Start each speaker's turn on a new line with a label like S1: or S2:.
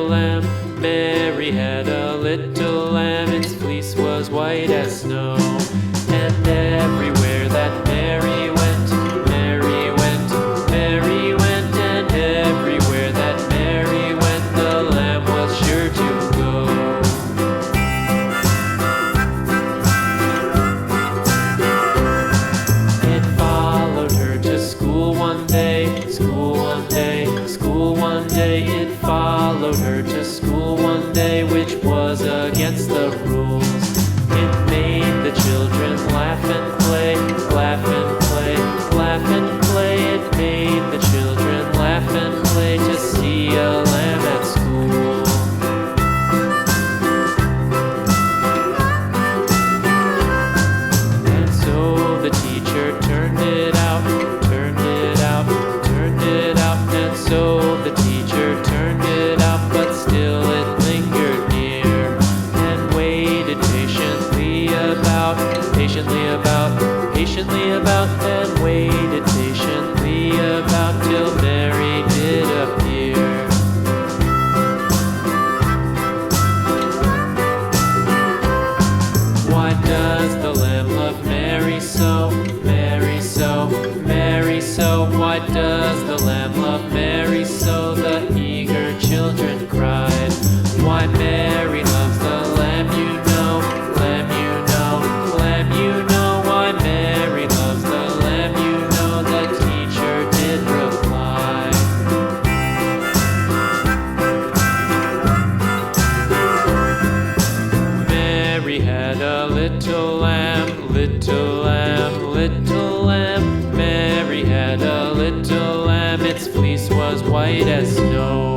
S1: little lamb. Mary had a little lamb, its fleece was white as snow. And everywhere that Mary went, Mary went, Mary went, and everywhere that Mary went, the lamb was sure to go. It followed her to school one day, school one day, school one day. It followed her to school one day, which was against the rules. It made the children laugh and play, laugh and play, laugh and play. It made the children laugh and play to see a lamb at school. And so the teacher turned it out, turned it out, turned it out. And so the teacher turned it out, but still it lingered near and waited patiently about, patiently about, and waited patiently about till Mary did appear. Why does the lamb love Mary so, Mary so, Mary so? Why does the lamb love Mary so? The eager children cried. Why Mary loves the lamb, you know, lamb, you know, lamb, you know. Why Mary loves the lamb, you know, the teacher did reply. Mary had a little lamb, little lamb, little lamb. Mary had a little lamb, its fleece was white as snow.